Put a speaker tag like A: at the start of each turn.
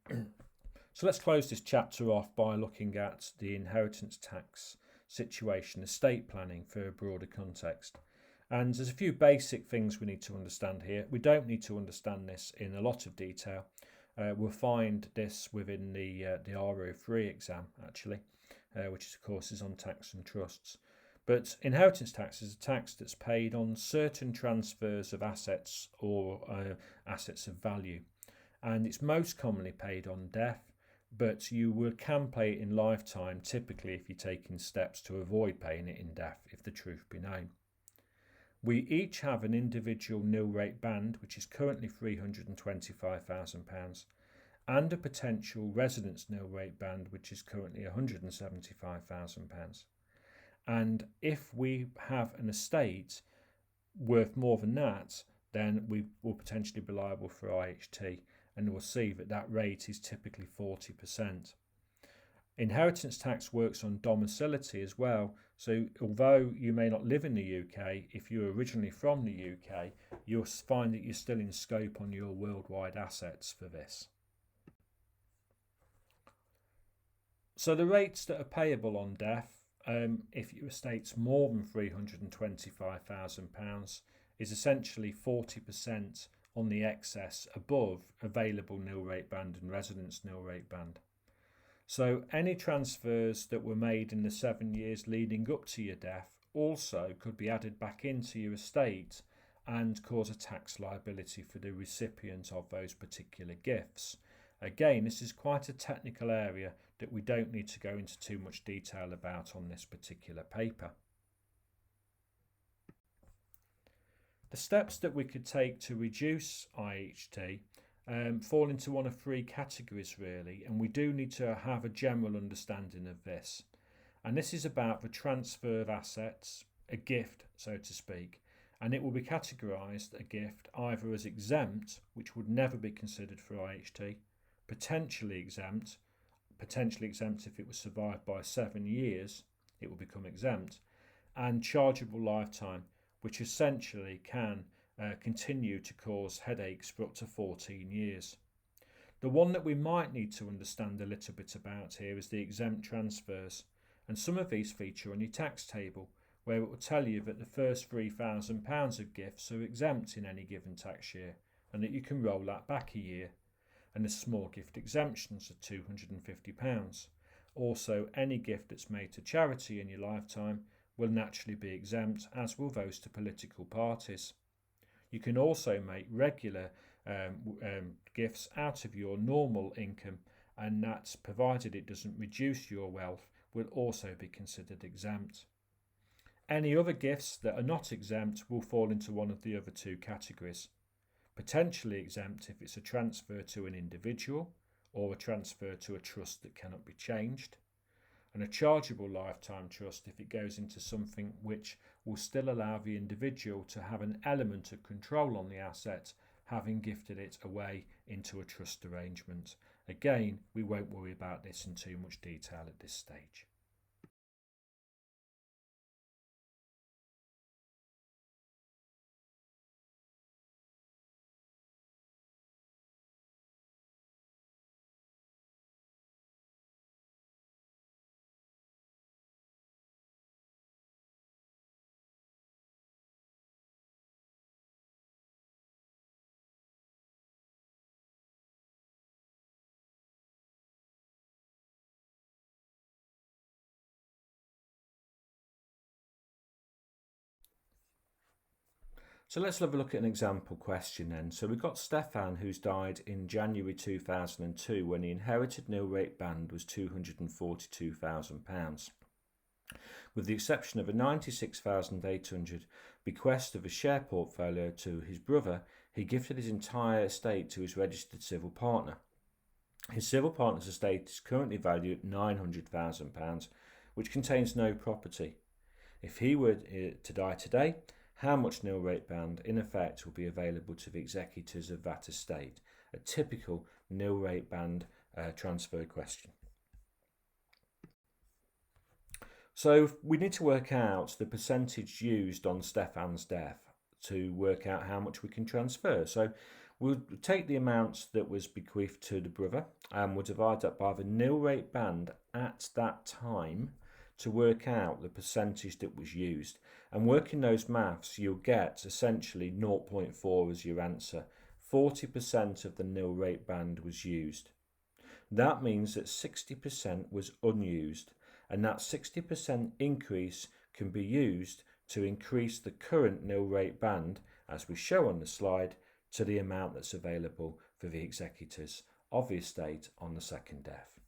A: So let's close this chapter off by looking at the inheritance tax situation, estate planning for a broader context. And there's a few basic things we need to understand here. We don't need to understand this in a lot of detail. We'll find this within the RO3 exam, actually, which of course is on tax and trusts. But inheritance tax is a tax that's paid on certain transfers of assets or assets of value. And it's most commonly paid on death, but you can pay it in lifetime, typically if you're taking steps to avoid paying it in death, if the truth be known. We each have an individual nil rate band, which is currently £325,000, and a potential residence nil rate band, which is currently £175,000. And if we have an estate worth more than that, then we will potentially be liable for IHT, and we'll see that that rate is typically 40%. Inheritance tax works on domicility as well, so although you may not live in the UK, if you're originally from the UK, you'll find that you're still in scope on your worldwide assets for this. So the rates that are payable on death, if your estate's more than £325,000, is essentially 40% on the excess above available nil rate band and residence nil rate band. So any transfers that were made in the 7 years leading up to your death also could be added back into your estate and cause a tax liability for the recipient of those particular gifts. Again, this is quite a technical area that we don't need to go into too much detail about on this particular paper. The steps that we could take to reduce IHT fall into one of three categories really, and we do need to have a general understanding of this. And this is about the transfer of assets, a gift so to speak, and it will be categorised a gift either as exempt, which would never be considered for IHT, potentially exempt if it was survived by 7 years, it will become exempt, and chargeable lifetime, which essentially can continue to cause headaches for up to 14 years. The one that we might need to understand a little bit about here is the exempt transfers, and some of these feature on your tax table, where it will tell you that the first £3,000 of gifts are exempt in any given tax year, and that you can roll that back a year, and the small gift exemptions are £250. Also, any gift that's made to charity in your lifetime will naturally be exempt, as will those to political parties. You can also make regular gifts out of your normal income, and that's provided it doesn't reduce your wealth, will also be considered exempt. Any other gifts that are not exempt will fall into one of the other two categories. Potentially exempt if it's a transfer to an individual or a transfer to a trust that cannot be changed, and a chargeable lifetime trust if it goes into something which will still allow the individual to have an element of control on the asset, having gifted it away into a trust arrangement. Again, we won't worry about this in too much detail at this stage. So let's have a look at an example question then. So we've got Stefan, who's died in January 2002 when the inherited nil rate band was £242,000. With the exception of a £96,800 bequest of a share portfolio to his brother, he gifted his entire estate to his registered civil partner. His civil partner's estate is currently valued at £900,000, which contains no property. If he were to die today, how much nil rate band in effect will be available to the executors of that estate? A typical nil rate band transfer question. So we need to work out the percentage used on Stefan's death to work out how much we can transfer. So We'll take the amount that was bequeathed to the brother and we'll divide that by the nil rate band at that time to work out the percentage that was used. And working those maths, you'll get essentially 0.4 as your answer. 40% of the nil rate band was used. That means that 60% was unused, and that 60% increase can be used to increase the current nil rate band, as we show on the slide, to the amount that's available for the executors of the estate on the second death.